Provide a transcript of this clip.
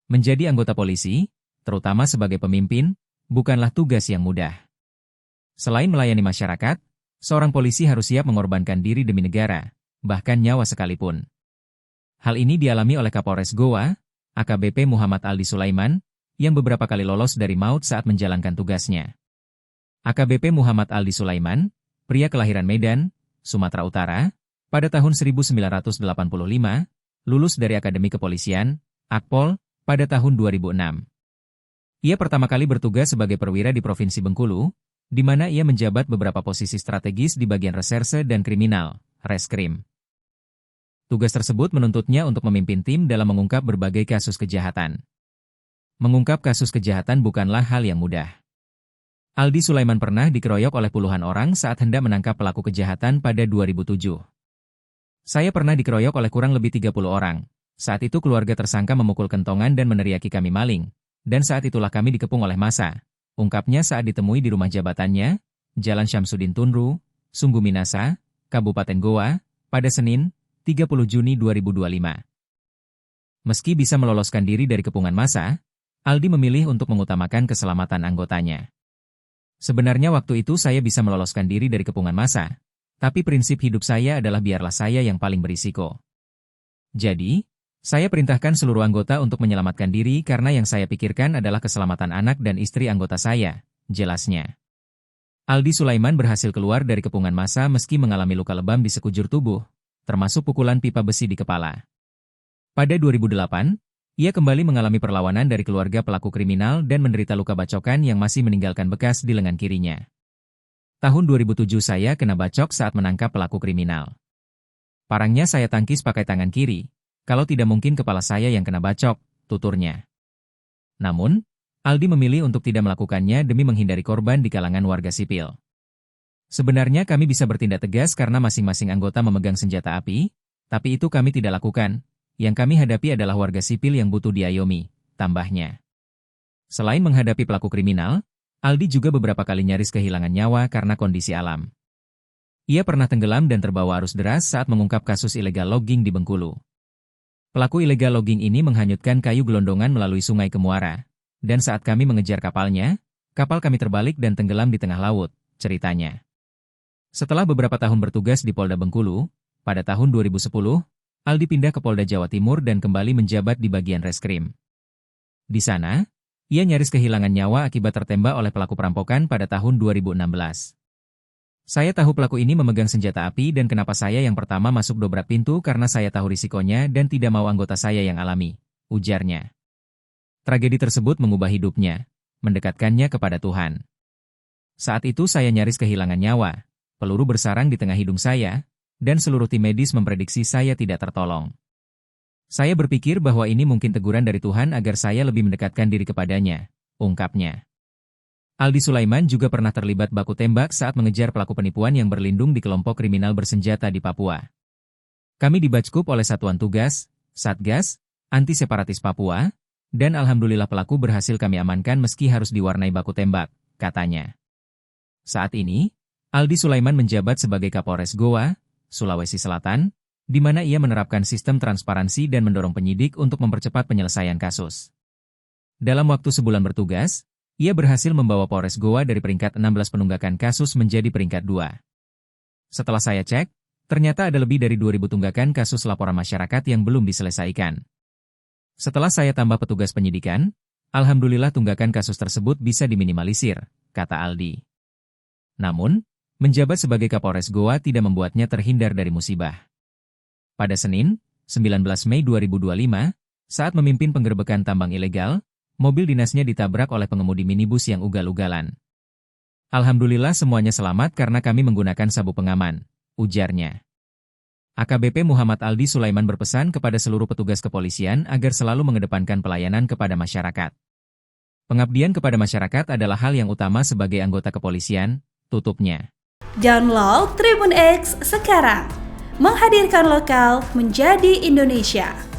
Menjadi anggota polisi, terutama sebagai pemimpin, bukanlah tugas yang mudah. Selain melayani masyarakat, seorang polisi harus siap mengorbankan diri demi negara, bahkan nyawa sekalipun. Hal ini dialami oleh Kapolres Goa, AKBP Muhammad Aldi Sulaiman, yang beberapa kali lolos dari maut saat menjalankan tugasnya. AKBP Muhammad Aldi Sulaiman, pria kelahiran Medan, Sumatera Utara, pada tahun 1985, lulus dari Akademi Kepolisian, Akpol, pada tahun 2006. Ia pertama kali bertugas sebagai perwira di Provinsi Bengkulu, di mana ia menjabat beberapa posisi strategis di bagian reserse dan kriminal, Reskrim. Tugas tersebut menuntutnya untuk memimpin tim dalam mengungkap berbagai kasus kejahatan. Mengungkap kasus kejahatan bukanlah hal yang mudah. Aldi Sulaiman pernah dikeroyok oleh puluhan orang saat hendak menangkap pelaku kejahatan pada 2007. Saya pernah dikeroyok oleh kurang lebih 30 orang. Saat itu keluarga tersangka memukul kentongan dan meneriaki kami maling, dan saat itulah kami dikepung oleh massa, ungkapnya saat ditemui di rumah jabatannya, Jalan Syamsuddin Tunru, Sungguh Minasa, Kabupaten Goa, pada Senin, 30 Juni 2025. Meski bisa meloloskan diri dari kepungan massa, Aldi memilih untuk mengutamakan keselamatan anggotanya. Sebenarnya waktu itu saya bisa meloloskan diri dari kepungan massa, tapi prinsip hidup saya adalah biarlah saya yang paling berisiko. Jadi, saya perintahkan seluruh anggota untuk menyelamatkan diri karena yang saya pikirkan adalah keselamatan anak dan istri anggota saya, jelasnya. Aldi Sulaiman berhasil keluar dari kepungan massa meski mengalami luka lebam di sekujur tubuh, termasuk pukulan pipa besi di kepala. Pada 2008, ia kembali mengalami perlawanan dari keluarga pelaku kriminal dan menderita luka bacokan yang masih meninggalkan bekas di lengan kirinya. Tahun 2007 saya kena bacok saat menangkap pelaku kriminal. Parangnya saya tangkis pakai tangan kiri. Kalau tidak mungkin kepala saya yang kena bacok, tuturnya. Namun, Aldi memilih untuk tidak melakukannya demi menghindari korban di kalangan warga sipil. Sebenarnya kami bisa bertindak tegas karena masing-masing anggota memegang senjata api, tapi itu kami tidak lakukan. Yang kami hadapi adalah warga sipil yang butuh diayomi, tambahnya. Selain menghadapi pelaku kriminal, Aldi juga beberapa kali nyaris kehilangan nyawa karena kondisi alam. Ia pernah tenggelam dan terbawa arus deras saat mengungkap kasus ilegal logging di Bengkulu. Pelaku ilegal logging ini menghanyutkan kayu gelondongan melalui sungai ke muara, dan saat kami mengejar kapalnya, kapal kami terbalik dan tenggelam di tengah laut, ceritanya. Setelah beberapa tahun bertugas di Polda Bengkulu, pada tahun 2010, Aldi pindah ke Polda Jawa Timur dan kembali menjabat di bagian reskrim. Di sana, ia nyaris kehilangan nyawa akibat tertembak oleh pelaku perampokan pada tahun 2016. Saya tahu pelaku ini memegang senjata api dan kenapa saya yang pertama masuk dobrak pintu karena saya tahu risikonya dan tidak mau anggota saya yang alami, ujarnya. Tragedi tersebut mengubah hidupnya, mendekatkannya kepada Tuhan. Saat itu saya nyaris kehilangan nyawa, peluru bersarang di tengah hidung saya, dan seluruh tim medis memprediksi saya tidak tertolong. Saya berpikir bahwa ini mungkin teguran dari Tuhan agar saya lebih mendekatkan diri kepadanya, ungkapnya. Aldi Sulaiman juga pernah terlibat baku tembak saat mengejar pelaku penipuan yang berlindung di kelompok kriminal bersenjata di Papua. Kami dibackup oleh Satuan Tugas, Satgas, Anti Separatis Papua, dan alhamdulillah pelaku berhasil kami amankan meski harus diwarnai baku tembak, katanya. Saat ini, Aldi Sulaiman menjabat sebagai Kapolres Goa, Sulawesi Selatan, di mana ia menerapkan sistem transparansi dan mendorong penyidik untuk mempercepat penyelesaian kasus. Dalam waktu sebulan bertugas, ia berhasil membawa Polres Goa dari peringkat 16 penunggakan kasus menjadi peringkat 2. Setelah saya cek, ternyata ada lebih dari 2.000 tunggakan kasus laporan masyarakat yang belum diselesaikan. Setelah saya tambah petugas penyidikan, alhamdulillah tunggakan kasus tersebut bisa diminimalisir, kata Aldi. Namun, menjabat sebagai Kapolres Goa tidak membuatnya terhindar dari musibah. Pada Senin, 19 Mei 2025, saat memimpin penggerbekan tambang ilegal, mobil dinasnya ditabrak oleh pengemudi minibus yang ugal-ugalan. Alhamdulillah semuanya selamat karena kami menggunakan sabuk pengaman, ujarnya. AKBP Muhammad Aldi Sulaiman berpesan kepada seluruh petugas kepolisian agar selalu mengedepankan pelayanan kepada masyarakat. Pengabdian kepada masyarakat adalah hal yang utama sebagai anggota kepolisian, tutupnya. Download Tribun X sekarang, menghadirkan lokal menjadi Indonesia.